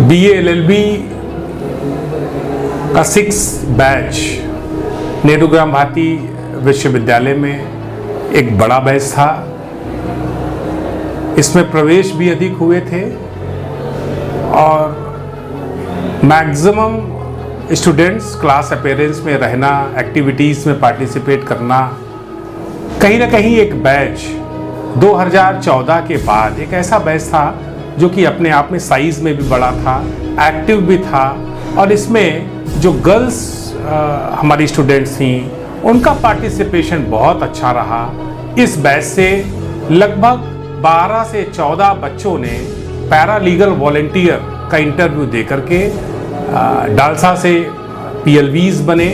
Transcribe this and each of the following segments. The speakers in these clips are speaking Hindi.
BA LLB का 6 बैच नेहरू ग्राम भारती विश्वविद्यालय में एक बड़ा बैच था। इसमें प्रवेश भी अधिक हुए थे और मैक्सिमम स्टूडेंट्स क्लास अपीयरेंस में रहना, एक्टिविटीज़ में पार्टिसिपेट करना। कहीं ना कहीं एक बैच 2014 के बाद एक ऐसा बैच था जो कि अपने आप में साइज़ में भी बड़ा था, एक्टिव भी था और इसमें जो गर्ल्स हमारी स्टूडेंट्स थीं उनका पार्टिसिपेशन बहुत अच्छा रहा। इस बैच से लगभग 12 से 14 बच्चों ने पैरालीगल वॉलंटियर का इंटरव्यू दे करके डालसा से PLVs बने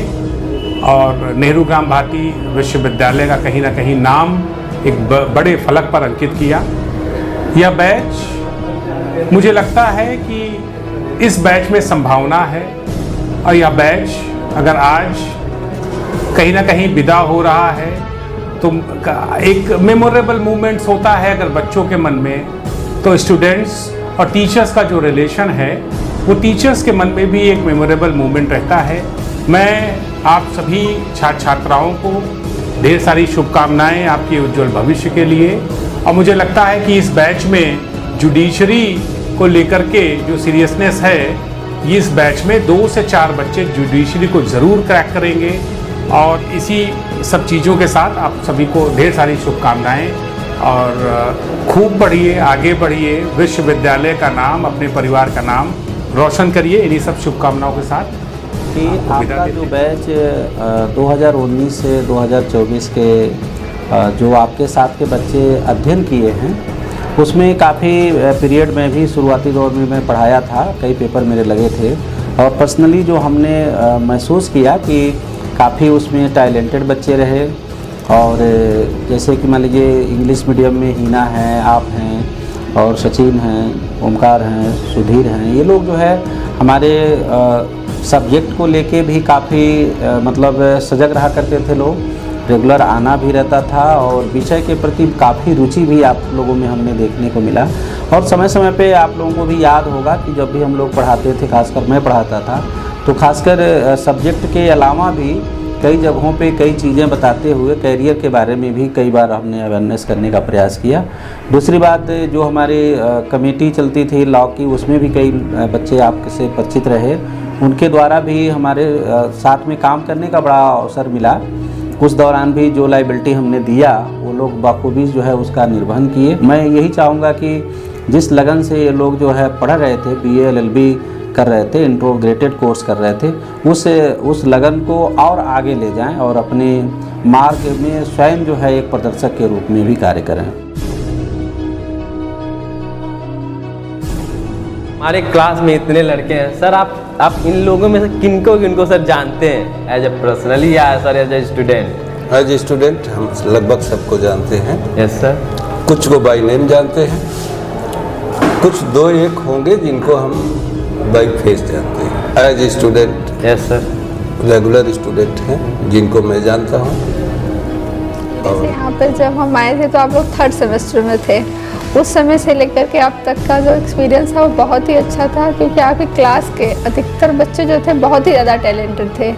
और नेहरू ग्राम भारती विश्वविद्यालय का कहीं ना कहीं नाम एक बड़े फलक पर अंकित किया। यह बैच, मुझे लगता है कि इस बैच में संभावना है और यह बैच अगर आज कहीं ना कहीं विदा हो रहा है तो एक मेमोरेबल मोमेंट्स होता है अगर बच्चों के मन में, तो स्टूडेंट्स और टीचर्स का जो रिलेशन है वो टीचर्स के मन में भी एक मेमोरेबल मोमेंट रहता है। मैं आप सभी छात्र छात्राओं को ढेर सारी शुभकामनाएं आपके उज्जवल भविष्य के लिए। और मुझे लगता है कि इस बैच में जुडिशरी को लेकर के जो सीरियसनेस है, इस बैच में 2 से 4 बच्चे जुडिशरी को ज़रूर क्रैक करेंगे। और इसी सब चीज़ों के साथ आप सभी को ढेर सारी शुभकामनाएं और खूब पढ़िए, आगे बढ़िए, विश्वविद्यालय का नाम, अपने परिवार का नाम रोशन करिए। इन्हीं सब शुभकामनाओं के साथ कि आपका जो बैच 2019 से 2024 के जो आपके साथ के बच्चे अध्ययन किए हैं उसमें काफ़ी पीरियड में भी शुरुआती दौर में मैं पढ़ाया था, कई पेपर मेरे लगे थे और पर्सनली जो हमने महसूस किया कि काफ़ी उसमें टैलेंटेड बच्चे रहे। और जैसे कि मान लीजिए इंग्लिश मीडियम में हीना हैं, आप हैं और सचिन हैं, ओमकार हैं, सुधीर हैं, ये लोग जो है हमारे सब्जेक्ट को लेके भी काफ़ी मतलब सजग रहा करते थे लोग, रेगुलर आना भी रहता था और विषय के प्रति काफ़ी रुचि भी आप लोगों में हमने देखने को मिला। और समय समय पे आप लोगों को भी याद होगा कि जब भी हम लोग पढ़ाते थे, खासकर मैं पढ़ाता था, तो खासकर सब्जेक्ट के अलावा भी कई जगहों पे कई चीज़ें बताते हुए कैरियर के बारे में भी कई बार हमने अवेयरनेस करने का प्रयास किया। दूसरी बात, जो हमारी कमेटी चलती थी लॉ की, उसमें भी कई बच्चे आपसे परिचित रहे, उनके द्वारा भी हमारे साथ में काम करने का बड़ा अवसर मिला। उस दौरान भी जो लाइबिलिटी हमने दिया वो लोग बाखूबी जो है उसका निर्वहन किए। मैं यही चाहूँगा कि जिस लगन से ये लोग जो है पढ़ रहे थे, BA LLB कर रहे थे, इंटीग्रेटेड कोर्स कर रहे थे, उस लगन को और आगे ले जाएं और अपने मार्ग में स्वयं जो है एक प्रदर्शक के रूप में भी कार्य करें। हमारे क्लास में इतने लड़के हैं सर, आप इन लोगों में से किनको सर जानते हैं एज ए पर्सनली या sir as a student? As a student हम लगभग सबको जानते हैं। Yes sir. कुछ को बाय नेम जानते हैं, कुछ 2-1 होंगे जिनको हम बाय फेस जानते हैं। As a student yes sir, regular student हैं जिनको मैं जानता हूँ। जैसे यहाँ पर जब हम आए थे तो आप लोग 3rd सेमेस्टर में थे, उस समय से लेकर के अब तक का जो एक्सपीरियंस था वो बहुत ही अच्छा था, क्योंकि आपकी क्लास के अधिकतर बच्चे जो थे बहुत ही ज़्यादा टैलेंटेड थे।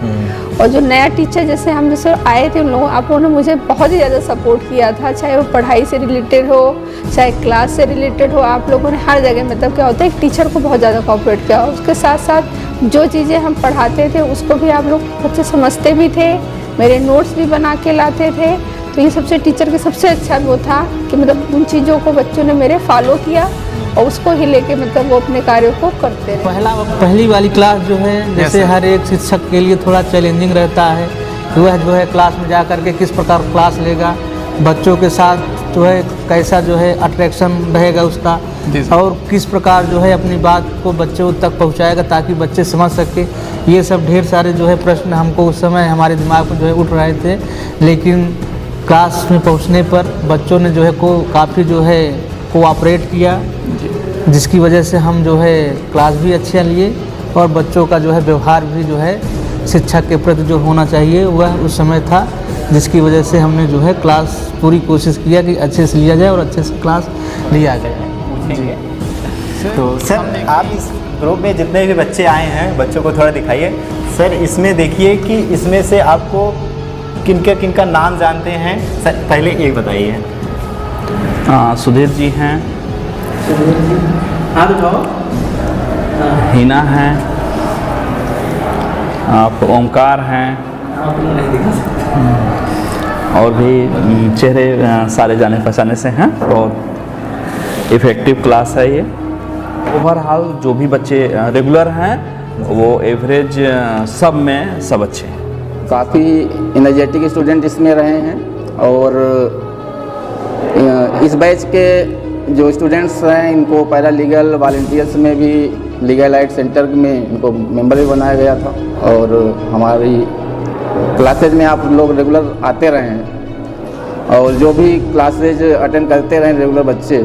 और जो नया टीचर जैसे हम जैसे आए थे, उन लोगों आप लोगों ने मुझे बहुत ही ज़्यादा सपोर्ट किया था, चाहे वो पढ़ाई से रिलेटेड हो, चाहे क्लास से रिलेटेड हो। आप लोगों ने हर जगह मतलब क्या होता है, एक टीचर को बहुत ज़्यादा कोऑपरेट किया। उसके साथ साथ जो चीज़ें हम पढ़ाते थे उसको भी आप लोग बच्चे समझते भी थे, मेरे नोट्स भी बना के लाते थे। तो ये सबसे टीचर के सबसे अच्छा वो था कि मतलब उन चीज़ों को बच्चों ने मेरे फॉलो किया और उसको ही लेके मतलब वो अपने कार्यों को करते रहे। पहली वाली क्लास जो है जैसे हर एक शिक्षक के लिए थोड़ा चैलेंजिंग रहता है कि वह जो है क्लास में जा कर के किस प्रकार क्लास लेगा, बच्चों के साथ जो है कैसा जो है अट्रैक्शन रहेगा उसका, और किस प्रकार जो है अपनी बात को बच्चों तक पहुंचाएगा ताकि बच्चे समझ सके। ये सब ढेर सारे जो है प्रश्न हमको उस समय हमारे दिमाग में जो है उठ रहे थे, लेकिन क्लास में पहुंचने पर बच्चों ने जो है काफ़ी जो है कोऑपरेट किया, जिसकी वजह से हम जो है क्लास भी अच्छे लिए और बच्चों का जो है व्यवहार भी जो है शिक्षक के प्रति जो होना चाहिए वह उस समय था, जिसकी वजह से हमने जो है क्लास पूरी कोशिश किया कि अच्छे से लिया जाए और अच्छे से क्लास लिया जाए। तो सर आप इस ग्रुप में जितने भी बच्चे आए हैं बच्चों को थोड़ा दिखाइए। सर इसमें देखिए कि इसमें से आपको किनका नाम जानते हैं सर, पहले एक बताइए। सुधीर जी हैं, हाथ उठाओ। हिना हैं, आप ओमकार हैं, और भी चेहरे सारे जाने पहचाने से हैं। बहुत इफ़ेक्टिव क्लास है ये। ओवरऑल जो भी बच्चे रेगुलर हैं वो एवरेज सब में सब अच्छे हैं। काफ़ी एनर्जेटिक स्टूडेंट इसमें रहे हैं और इस बैच के जो स्टूडेंट्स हैं इनको पैरा लीगल वॉलंटियर्स में भी लीगल एड सेंटर में इनको मेंबर भी बनाया गया था। और हमारी क्लासेज में आप लोग रेगुलर आते रहे हैं और जो भी क्लासेज अटेंड करते रहे रेगुलर बच्चे,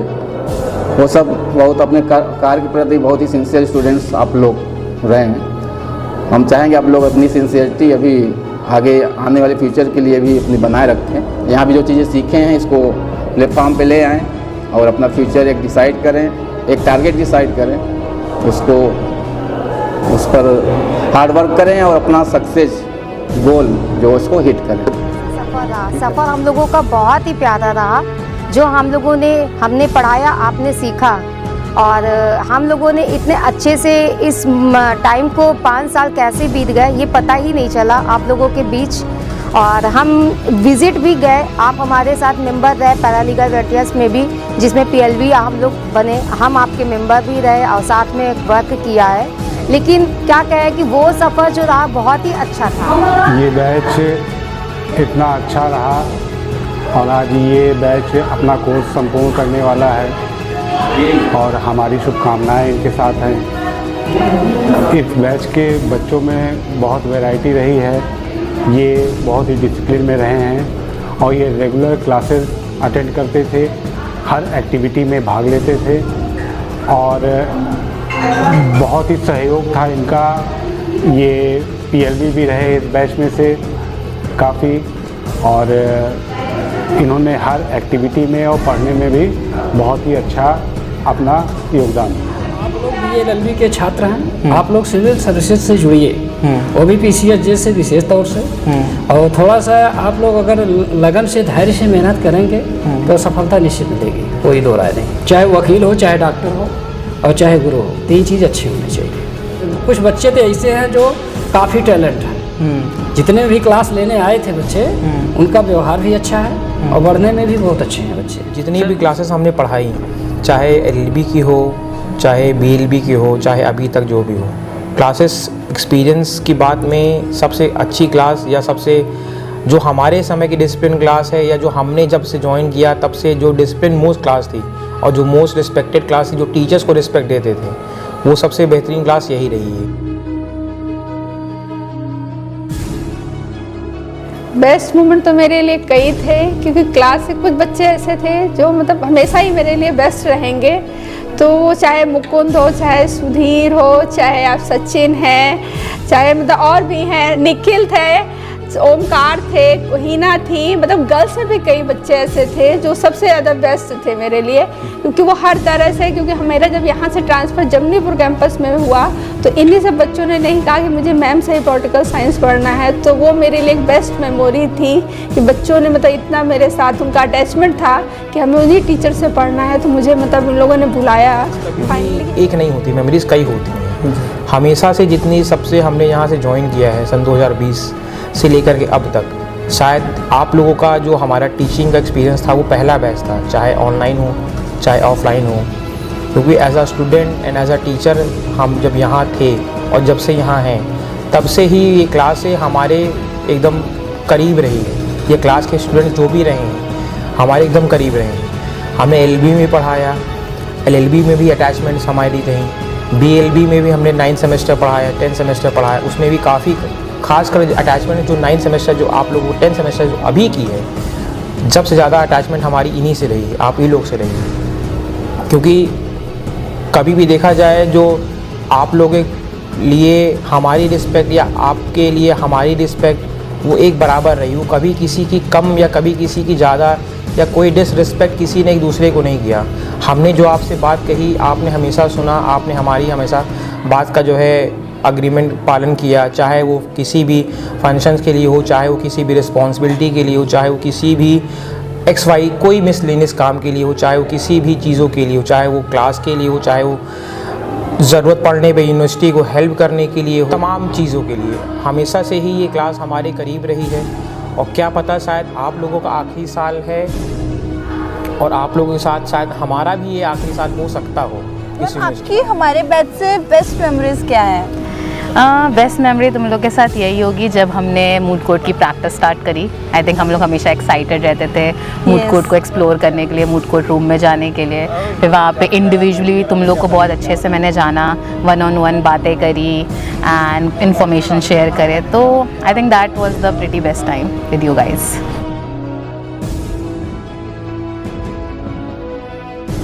वो सब बहुत अपने कार्य के प्रति बहुत ही सिंसियर स्टूडेंट्स आप लोग रहे हैं। हम चाहेंगे आप लोग अपनी सिंसियरिटी अभी आगे आने वाले फ्यूचर के लिए भी अपनी बनाए रखें। यहाँ भी जो चीज़ें सीखे हैं इसको प्लेटफॉर्म पे ले आएँ और अपना फ्यूचर एक डिसाइड करें, एक टारगेट डिसाइड करें, उसको उस पर हार्ड वर्क करें और अपना सक्सेस गोल जो उसको हिट करें। सफ़र हम लोगों का बहुत ही प्यारा रहा। जो हमने पढ़ाया आपने सीखा और हम लोगों ने इतने अच्छे से इस टाइम को 5 साल कैसे बीत गए ये पता ही नहीं चला आप लोगों के बीच। और हम विज़िट भी गए, आप हमारे साथ मेंबर रहे पैरालीगल वॉलंटियर्स में भी, जिसमें PLV हम लोग बने, हम आपके मेंबर भी रहे और साथ में वर्क किया है। लेकिन क्या कहें कि वो सफ़र जो रहा बहुत ही अच्छा था। ये बैच इतना अच्छा रहा और आज ये बैच अपना कोर्स संपूर्ण करने वाला है और हमारी शुभकामनाएं इनके साथ हैं। इस बैच के बच्चों में बहुत वैरायटी रही है, ये बहुत ही डिसिप्लिन में रहे हैं और ये रेगुलर क्लासेस अटेंड करते थे, हर एक्टिविटी में भाग लेते थे और बहुत ही सहयोग था इनका। ये PLV भी रहे इस बैच में से काफ़ी और इन्होंने हर एक्टिविटी में और पढ़ने में भी बहुत ही अच्छा अपना योगदान दिया। आप लोग BLLB के छात्र हैं, आप लोग सिविल सर्विसेज से जुड़िए, वो भी PCSJ से विशेष तौर से, और थोड़ा सा आप लोग अगर लगन से धैर्य से मेहनत करेंगे तो सफलता निश्चित मिलेगी, कोई दो राय नहीं। चाहे वकील हो, चाहे डॉक्टर हो और चाहे गुरु हो, 3 चीज़ अच्छी होनी चाहिए। कुछ बच्चे तो ऐसे हैं जो काफ़ी टैलेंट है, जितने भी क्लास लेने आए थे बच्चे उनका व्यवहार भी अच्छा है और पढ़ने में भी बहुत अच्छे हैं बच्चे। जितनी भी क्लासेस हमने पढ़ाई, चाहे LLB की हो, चाहे BLB की हो, चाहे अभी तक जो भी हो, क्लासेस एक्सपीरियंस की बात में सबसे अच्छी क्लास या सबसे जो हमारे समय की डिसिप्लिन क्लास है या जो हमने जब से ज्वाइन किया तब से जो डिसिप्लिन मोस्ट क्लास थी और जो मोस्ट रिस्पेक्टेड क्लास थी, जो टीचर्स को रिस्पेक्ट देते थे, वो सबसे बेहतरीन क्लास यही रही है। बेस्ट मोमेंट तो मेरे लिए कई थे, क्योंकि क्लास से कुछ बच्चे ऐसे थे जो मतलब हमेशा ही मेरे लिए बेस्ट रहेंगे। तो चाहे मुकुंद हो, चाहे सुधीर हो, चाहे आप सचिन हैं, चाहे मतलब और भी हैं, निखिल थे, ओमकार थे, हिना थी, मतलब गर्ल्स में भी कई बच्चे ऐसे थे जो सबसे ज़्यादा बेस्ट थे मेरे लिए, क्योंकि वो हर तरह से, क्योंकि मेरा जब यहाँ से ट्रांसफ़र जमनीपुर कैंपस में हुआ तो इन्हीं सब बच्चों ने नहीं कहा कि मुझे मैम से ही पॉलिटिकल साइंस पढ़ना है। तो वो मेरे लिए एक बेस्ट मेमोरी थी कि बच्चों ने मतलब इतना मेरे साथ उनका अटैचमेंट था कि हमें उन्हीं टीचर से पढ़ना है, तो मुझे मतलब उन लोगों ने बुलाया। फाइनली एक नहीं होती, मेमोरीज कई होती हैं हमेशा से। जितनी सबसे हमने यहाँ से ज्वाइन किया है सन 2020 से लेकर के अब तक, शायद आप लोगों का जो हमारा टीचिंग का एक्सपीरियंस था वो पहला बैच था, चाहे ऑनलाइन हो चाहे ऑफलाइन हो, क्योंकि as a student and as a teacher हम जब यहाँ थे और जब से यहाँ हैं तब से ही ये क्लास से हमारे एकदम करीब रही है। ये क्लास के स्टूडेंट जो भी रहे हैं हमारे एकदम करीब रहे हैं। हमने LLB में पढ़ाया, LLB में भी अटैचमेंट्स हमारी रहीं, BLB में भी हमने 9 सेमेस्टर पढ़ाया, 10 सेमेस्टर पढ़ाया, उसमें भी काफ़ी खासकर अटैचमेंट जो 9 सेमेस्टर जो आप लोग 10 सेमेस्टर जो अभी की है, जब से ज़्यादा अटैचमेंट हमारी इन्हीं से रही है, आप ही लोग से रही है। क्योंकि कभी भी देखा जाए जो आप लोगों के लिए हमारी रिस्पेक्ट या आपके लिए हमारी रिस्पेक्ट वो एक बराबर रही, वो कभी किसी की कम या कभी किसी की ज़्यादा या कोई डिसरिस्पेक्ट किसी ने एक दूसरे को नहीं किया। हमने जो आपसे बात कही आपने हमेशा सुना, आपने हमारी हमेशा बात का जो है अग्रीमेंट पालन किया, चाहे वो किसी भी फंक्शंस के लिए हो, चाहे वो किसी भी रिस्पॉन्सिबिलिटी के लिए हो, चाहे वो किसी भी XY कोई मिसलेनियस काम के लिए हो, चाहे वो किसी भी चीज़ों के लिए हो, चाहे वो क्लास के लिए हो, चाहे वो ज़रूरत पड़ने पे यूनिवर्सिटी को हेल्प करने के लिए हो, तमाम चीज़ों के लिए हमेशा से ही ये क्लास हमारे करीब रही है। और क्या पता शायद आप लोगों का आखिरी साल है और आप लोगों के साथ शायद हमारा भी ये आखिरी साल हो सकता हो। आपकी हमारे बैच से बेस्ट मेमोरीज क्या है? बेस्ट मेमोरी तुम लोग के साथ यही होगी जब हमने मूड कोर्ट की प्रैक्टिस स्टार्ट करी। आई थिंक हम लोग हमेशा एक्साइटेड रहते थे मूड कोर्ट को एक्सप्लोर करने के लिए, मूड कोर्ट रूम में जाने के लिए। फिर वहाँ पे इंडिविजुअली तुम लोग को बहुत अच्छे से मैंने जाना, 1-on-1 बातें करी एंड इन्फॉर्मेशन शेयर करे। तो I think that was the pretty best time with you guys.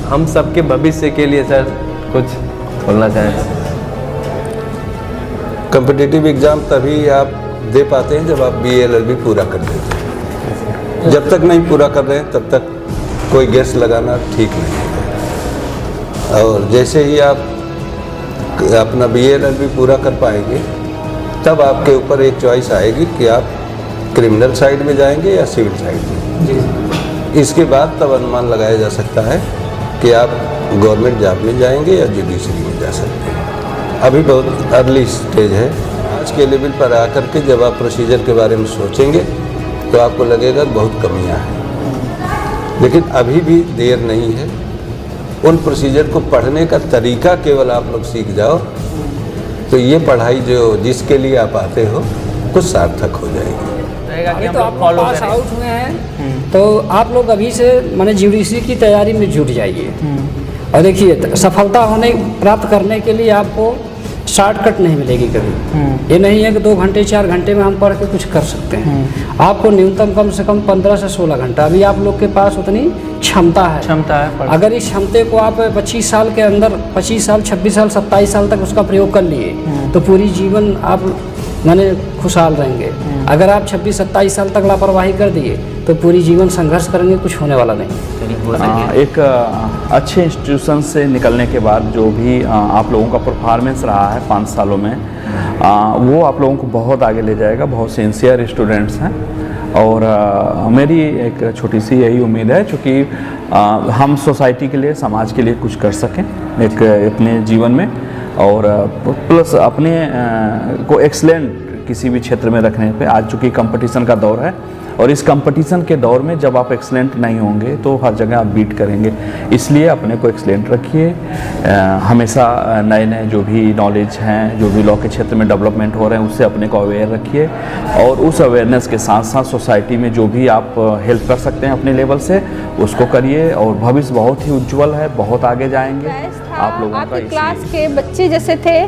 हम सबके भविष्य के लिए सर कुछ बोलना चाहें? कॉम्पिटिटिव एग्ज़ाम तभी आप दे पाते हैं जब आप BA LLB पूरा कर देते हैं। जब तक नहीं पूरा कर रहे हैं तब तक कोई गेस लगाना ठीक नहीं है। और जैसे ही आप अपना BA LLB पूरा कर पाएंगे तब आपके ऊपर एक चॉइस आएगी कि आप क्रिमिनल साइड में जाएंगे या सिविल साइड में। इसके बाद तब अनुमान लगाया जा सकता है कि आप गवर्नमेंट जॉब में जाएंगे या जुडिशरी में जा सकते हैं। अभी बहुत अर्ली स्टेज है। आज के लेवल पर आकर के जब आप प्रोसीजर के बारे में सोचेंगे तो आपको लगेगा बहुत कमियां हैं, लेकिन अभी भी देर नहीं है। उन प्रोसीजर को पढ़ने का तरीका केवल आप लोग सीख जाओ तो ये पढ़ाई जो जिसके लिए आप आते हो कुछ सार्थक हो जाएगी। अभी तो आप पास आउट हुए हैं तो आप लोग अभी से माने जुडिशरी की तैयारी में जुट जाइए। और देखिए सफलता प्राप्त करने के लिए आपको शॉर्टकट नहीं मिलेगी कभी। ये नहीं है कि 2 घंटे 4 घंटे में हम पढ़ के कुछ कर सकते हैं। आपको न्यूनतम कम से कम 15 से 16 घंटा अभी आप लोग के पास उतनी क्षमता है। अगर इस क्षमते को आप 25 साल के अंदर 25 साल 26 साल 27 साल तक उसका प्रयोग कर लिए तो पूरी जीवन आप माने खुशहाल रहेंगे। अगर आप 26-27 साल तक लापरवाही कर दिए तो पूरी जीवन संघर्ष करेंगे, कुछ होने वाला नहीं। एक अच्छे इंस्टीट्यूशन से निकलने के बाद जो भी आप लोगों का परफॉर्मेंस रहा है 5 सालों में वो आप लोगों को बहुत आगे ले जाएगा। बहुत सिंसियर स्टूडेंट्स हैं और मेरी एक छोटी सी यही उम्मीद है क्योंकि हम सोसाइटी के लिए, समाज के लिए कुछ कर सकें एक अपने जीवन में और प्लस अपने को एक्सलेंट किसी भी क्षेत्र में रखने पे। आज चूँकि कंपटीशन का दौर है और इस कंपटीशन के दौर में जब आप एक्सलेंट नहीं होंगे तो हर जगह आप बीट करेंगे। इसलिए अपने को एक्सलेंट रखिए। हमेशा नए नए जो भी नॉलेज हैं, जो भी लॉ के क्षेत्र में डेवलपमेंट हो रहे हैं उससे अपने को अवेयर रखिए और उस अवेयरनेस के साथ साथ सोसाइटी में जो भी आप हेल्प कर सकते हैं अपने लेवल से उसको करिए। और भविष्य बहुत ही उज्जवल है, बहुत आगे जाएंगे आप लोगों का। क्लास के बच्चे जैसे थे,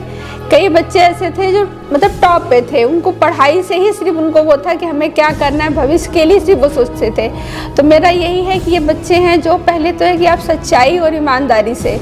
कई बच्चे ऐसे थे जो मतलब टॉप पे थे, उनको पढ़ाई से ही सिर्फ उनको वो था कि हमें क्या करना है, भविष्य के लिए सिर्फ वो सोचते थे। तो मेरा यही है कि ये बच्चे हैं जो पहले तो है कि आप सच्चाई और ईमानदारी से,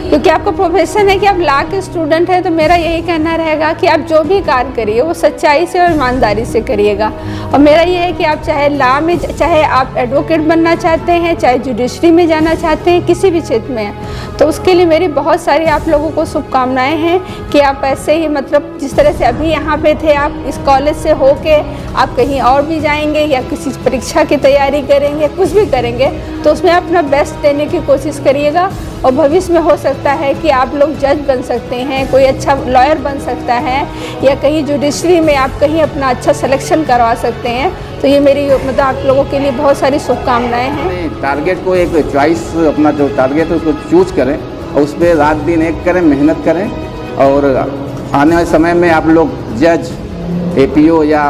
क्योंकि आपका प्रोफेशन है कि आप लॉ के स्टूडेंट हैं, तो मेरा यही कहना रहेगा कि आप जो भी कार्य करिए वो सच्चाई से और ईमानदारी से करिएगा। और मेरा ये है कि आप चाहे लॉ में, चाहे आप एडवोकेट बनना चाहते हैं, चाहे जुडिशरी में जाना चाहते हैं, किसी भी क्षेत्र में, तो उसके लिए मेरी बहुत सारी आप लोगों को शुभकामनाएं हैं कि आप ऐसे ही मतलब जिस तरह से अभी यहाँ पे थे, आप इस कॉलेज से होके आप कहीं और भी जाएंगे या किसी परीक्षा की तैयारी करेंगे, कुछ भी करेंगे तो उसमें अपना बेस्ट देने की कोशिश करिएगा। और भविष्य में हो सकता है कि आप लोग जज बन सकते हैं, कोई अच्छा लॉयर बन सकता है या कहीं जुडिशरी में आप कहीं अपना अच्छा सिलेक्शन करवा सकते हैं। तो ये मेरी मतलब आप लोगों के लिए बहुत सारी शुभकामनाएं हैं। टारगेट को एक चॉइस, अपना जो टारगेट है उसको चूज करें और उस पर रात दिन एक करें, मेहनत करें और आने वाले समय में आप लोग जज, APO या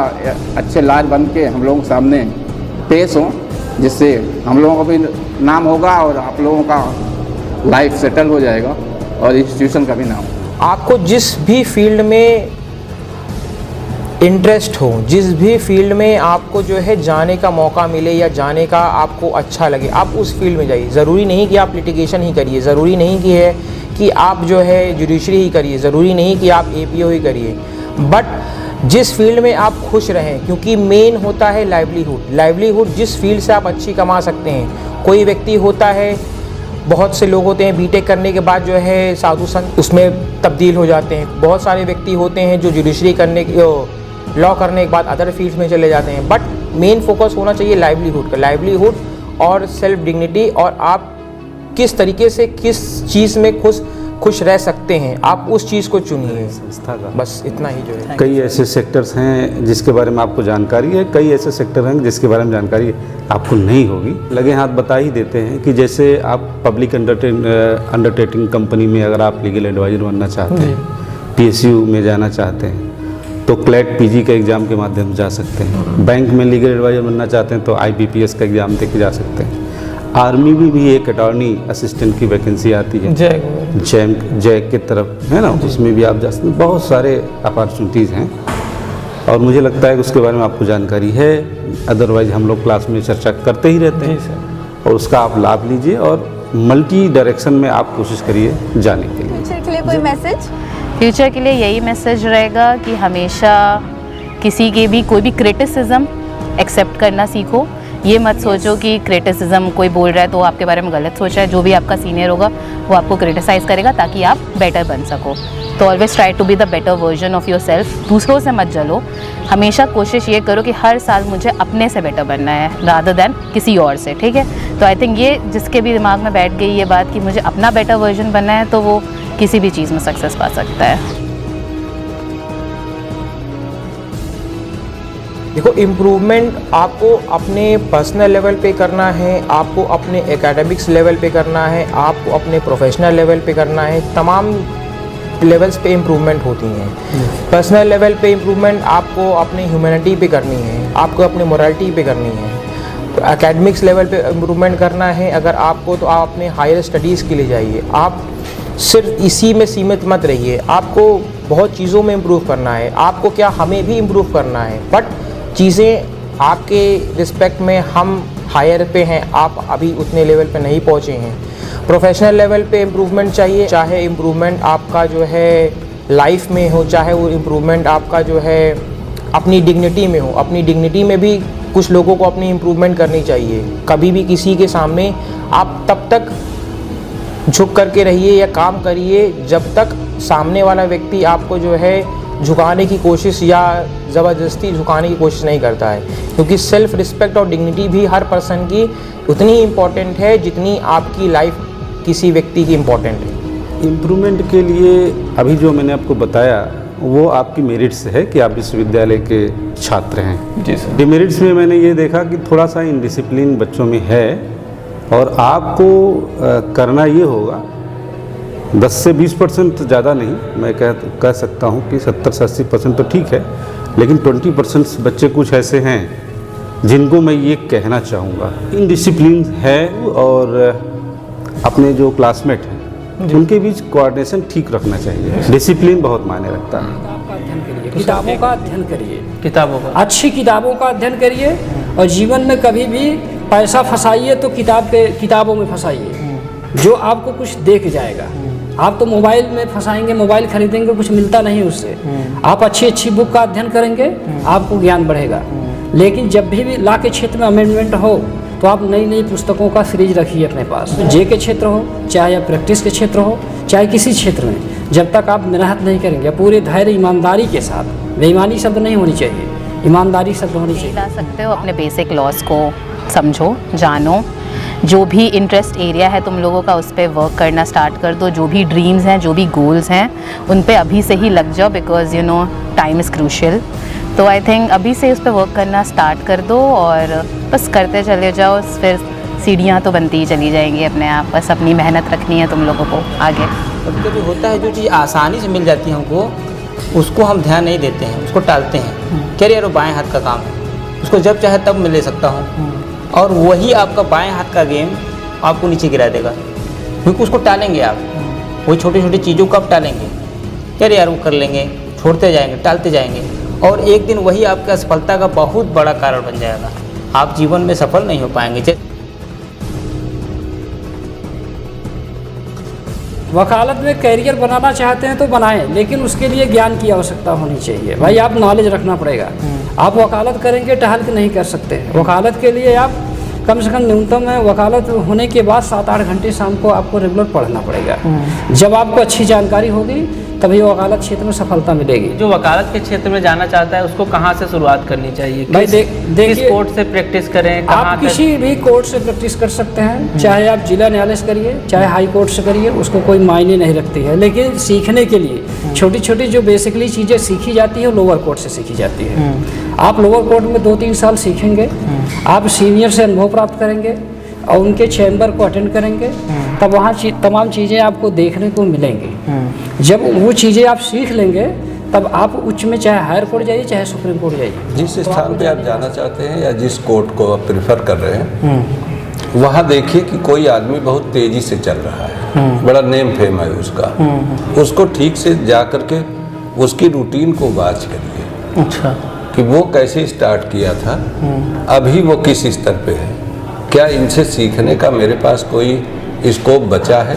अच्छे लॉयर बन के हम लोगों के सामने पेश हों, जिससे हम लोगों का भी नाम होगा और आप लोगों का लाइफ सेटल हो जाएगा और इंस्टीट्यूशन का भी नाम। आपको जिस भी फील्ड में इंटरेस्ट हो, जिस भी फील्ड में आपको जो है जाने का मौका मिले या जाने का आपको अच्छा लगे, आप उस फील्ड में जाइए। ज़रूरी नहीं कि आप लिटिगेशन ही करिए, ज़रूरी नहीं कि है कि आप जो है जुडिशरी ही करिए, ज़रूरी नहीं कि आप APO ही करिए, बट जिस फील्ड में आप खुश रहें, क्योंकि मेन होता है लाइवलीहुड जिस फील्ड से आप अच्छी कमा सकते हैं। कोई व्यक्ति होता है, बहुत से लोग होते हैं बीटेक करने के बाद जो है साधु संत उसमें तब्दील हो जाते हैं। बहुत सारे व्यक्ति होते हैं जो जुडिशरी करने लॉ करने के बाद अदर फील्ड्स में चले जाते हैं। बट मेन फोकस होना चाहिए लाइवलीहुड का, लाइवलीहुड और सेल्फ डिग्निटी, और आप किस तरीके से किस चीज़ में खुश रह सकते हैं, आप उस चीज़ को चुनिए। संस्था का बस इतना ही जो है। कई ऐसे सेक्टर्स हैं जिसके बारे में आपको जानकारी है, कई ऐसे सेक्टर हैं जिसके बारे में जानकारी आपको नहीं होगी। लगे हाथ बता ही देते हैं कि जैसे आप पब्लिक अंडरटेकिंग कंपनी में अगर आप लीगल एडवाइज़र बनना चाहते हैं, PSU में जाना चाहते हैं तो क्लैट PG का एग्ज़ाम के माध्यम से जा सकते हैं। बैंक में लीगल एडवाइज़र बनना चाहते हैं तो IBPS का एग्ज़ाम दे के जा सकते हैं। आर्मी में भी एक अटॉर्नी असिस्टेंट की वैकेंसी आती है जैक की तरफ, है ना, उसमें भी आप जा सकते हैं। बहुत सारे अपॉर्चुनिटीज़ हैं और मुझे लगता है कि उसके बारे में आपको जानकारी है। अदरवाइज हम लोग क्लास में चर्चा करते ही रहते हैं और उसका आप लाभ लीजिए और मल्टी डायरेक्शन में आप कोशिश करिए जाने के लिए। फ्यूचर के लिए कोई मैसेज? फ्यूचर के लिए यही मैसेज रहेगा कि हमेशा किसी के भी कोई भी क्रिटिसिज्म एक्सेप्ट करना सीखो। ये मत सोचो कि क्रिटिसिज्म कोई बोल रहा है तो आपके बारे में गलत सोच रहा है। जो भी आपका सीनियर होगा वो आपको क्रिटिसाइज़ करेगा ताकि आप बेटर बन सको। तो always try to be the better version of yourself. दूसरों से मत जलो, हमेशा कोशिश ये करो कि हर साल मुझे अपने से बेटर बनना है रादर दैन किसी और से, ठीक है। तो आई थिंक ये जिसके भी दिमाग में बैठ गई ये बात कि मुझे अपना बेटर वर्जन बनना है तो वो किसी भी चीज़ में सक्सेस पा सकता है। देखो, इम्प्रूवमेंट आपको अपने पर्सनल लेवल पे करना है, आपको अपने एकेडमिक्स लेवल पे करना है, आपको अपने प्रोफेशनल लेवल पे करना है। तमाम लेवल्स पे इम्प्रूवमेंट होती हैं। पर्सनल लेवल पे इम्प्रूवमेंट आपको अपने ह्यूमैनिटी पे करनी है, आपको अपने मोरालिटी पे करनी है। तो एकेडमिक्स लेवल पे इम्प्रूवमेंट करना है अगर आपको, तो आप अपने हायर स्टडीज़ के लिए जाइए। आप सिर्फ इसी में सीमित मत रहिए, आपको बहुत चीज़ों में इम्प्रूव करना है। आपको क्या, हमें भी इम्प्रूव करना है, बट चीज़ें आपके रिस्पेक्ट में हम हायर पे हैं, आप अभी उतने लेवल पे नहीं पहुँचे हैं। प्रोफेशनल लेवल पे इम्प्रूवमेंट चाहिए, चाहे इम्प्रूवमेंट आपका जो है लाइफ में हो, चाहे वो इम्प्रूवमेंट आपका जो है अपनी डिग्निटी में हो। अपनी डिग्निटी में भी कुछ लोगों को अपनी इम्प्रूवमेंट करनी चाहिए। कभी भी किसी के सामने आप तब तक झुक करके रहिए या काम करिए जब तक सामने वाला व्यक्ति आपको जो है झुकाने की कोशिश या ज़बरदस्ती झुकाने की कोशिश नहीं करता है, क्योंकि सेल्फ रिस्पेक्ट और डिग्निटी भी हर पर्सन की उतनी ही इम्पॉर्टेंट है जितनी आपकी लाइफ किसी व्यक्ति की इम्पॉर्टेंट है। इम्प्रूवमेंट के लिए अभी जो मैंने आपको बताया वो आपकी मेरिट्स है कि आप विश्वविद्यालय के छात्र हैं। जी सर। डिमेरिट्स में मैंने ये देखा कि थोड़ा सा इनडिसिप्लिन बच्चों में है और आपको करना ये होगा 10 से 20% ज़्यादा नहीं, मैं कह सकता हूँ कि 70 से 80% तो ठीक है, लेकिन 20% बच्चे कुछ ऐसे हैं जिनको मैं ये कहना चाहूँगा इनडिसिप्लिन है और अपने जो क्लासमेट हैं उनके बीच कोऑर्डिनेशन ठीक रखना चाहिए। डिसिप्लिन बहुत मायने रखता है। किताबों का अध्ययन करिए, किताबों का अच्छी किताबों का अध्ययन करिए और जीवन में कभी भी पैसा फंसाइए तो किताबों में फंसाइए जो आपको कुछ दे के जाएगा। आप तो मोबाइल में फंसाएंगे, मोबाइल खरीदेंगे, कुछ मिलता नहीं उससे। आप अच्छी अच्छी बुक का अध्ययन करेंगे, आपको ज्ञान बढ़ेगा। लेकिन जब भी ला के क्षेत्र में अमेंडमेंट हो तो आप नई नई पुस्तकों का सीरीज रखिए अपने पास। जे के क्षेत्र हो, चाहे या प्रैक्टिस के क्षेत्र हो, चाहे किसी क्षेत्र में, जब तक आप मेहनत नहीं करेंगे पूरे धैर्य ईमानदारी के साथ, बेईमानी शब्द नहीं होनी चाहिए, ईमानदारी शब्द होनी चाहिए। ला सकते हो अपने बेसिक लॉज को समझो, जानो, जो भी इंटरेस्ट एरिया है तुम लोगों का उस पर वर्क करना स्टार्ट कर दो। जो भी ड्रीम्स हैं, जो भी गोल्स हैं, उन पे अभी से ही लग जाओ, because you know time is crucial. तो आई थिंक अभी से उस पर वर्क करना स्टार्ट कर दो और बस करते चले जाओ, फिर सीढ़ियाँ तो बनती ही चली जाएंगी अपने आप। बस अपनी मेहनत रखनी है तुम लोगों को आगे। कभी कभी होता है जो चीज़ आसानी से मिल जाती है हमको, उसको हम ध्यान नहीं देते हैं, उसको टालते हैं। कह रहे यार वो बाएँ हाथ का काम है, उसको जब चाहे तब मैं ले सकता हूँ, और वही आपका बाएं हाथ का गेम आपको नीचे गिरा देगा, क्योंकि उसको टालेंगे आप। वही छोटी छोटी चीज़ों को आप टालेंगे, यार यार वो कर लेंगे, छोड़ते जाएंगे, टालते जाएंगे, और एक दिन वही आपकी असफलता का बहुत बड़ा कारण बन जाएगा। आप जीवन में सफल नहीं हो पाएंगे। वकालत में कैरियर बनाना चाहते हैं तो बनाएं, लेकिन उसके लिए ज्ञान की आवश्यकता होनी चाहिए भाई। आप नॉलेज रखना पड़ेगा। आप वकालत करेंगे टहल के नहीं कर सकते। वकालत के लिए आप कम से कम न्यूनतम वकालत होने के बाद 7-8 घंटे शाम को आपको रेगुलर पढ़ना पड़ेगा। जब आपको अच्छी जानकारी होगी तभी वकालत क्षेत्र में सफलता मिलेगी। जो वकालत के क्षेत्र में जाना चाहता है उसको कहाँ से शुरुआत करनी चाहिए? भाई किस कोर्ट से प्रैक्टिस करें? आप किसी भी कोर्ट से प्रैक्टिस कर सकते हैं, चाहे आप जिला न्यायालय से करिए, चाहे हाई कोर्ट से करिए, उसको कोई मायने नहीं रखती है। लेकिन सीखने के लिए छोटी छोटी जो बेसिकली चीज़ें सीखी जाती है वो लोअर कोर्ट से सीखी जाती है। आप लोअर कोर्ट में 2-3 साल सीखेंगे, आप सीनियर से अनुभव प्राप्त करेंगे और उनके चैम्बर को अटेंड करेंगे, तब वहाँ तमाम चीज़ें आपको देखने को मिलेंगी। जब वो चीज़ें आप सीख लेंगे तब आप उच्च में चाहे हायर कोर्ट जाइए चाहे सुप्रीम कोर्ट जाइए। जिस स्थान पे आप जाना चाहते हैं या जिस कोर्ट को आप प्रेफर कर रहे हैं वहाँ देखिए कि कोई आदमी बहुत तेज़ी से चल रहा है, बड़ा नेम फेम है उसका, उसको ठीक से जा करके उसकी रूटीन को वॉच करिए। अच्छा, कि वो कैसे स्टार्ट किया था, अभी वो किस स्तर पे है, क्या इनसे सीखने का मेरे पास कोई स्कोप बचा है,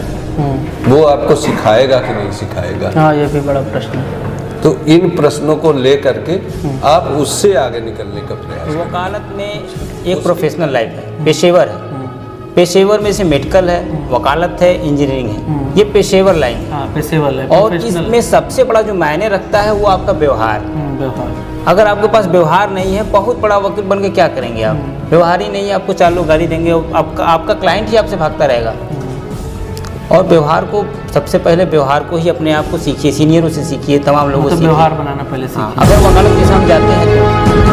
वो आपको सिखाएगा कि नहीं सिखाएगा। हाँ, ये भी बड़ा प्रश्न है। तो इन प्रश्नों को ले करके आप उससे आगे निकलने का प्रयास। वकालत में एक प्रोफेशनल लाइफ है, पेशेवर है। पेशेवर में से मेडिकल है, वकालत है, इंजीनियरिंग है, ये पेशेवर लाइन है। हाँ, पेशेवर लाइन। और इसमें सबसे बड़ा जो मायने रखता है वो आपका व्यवहार। अगर आपके पास व्यवहार नहीं है, बहुत बड़ा वकील बन के क्या करेंगे आप? व्यवहार ही नहीं है, आपको 4 लोग गाली देंगे, आपका क्लाइंट ही आपसे भागता रहेगा। और व्यवहार को सबसे पहले व्यवहार को ही अपने आप को सीखिए, सीनियरों से सीखिए, तमाम लोगों से व्यवहार बनाना पहले सीखिए। अगर वकालत के साथ जाते हैं तो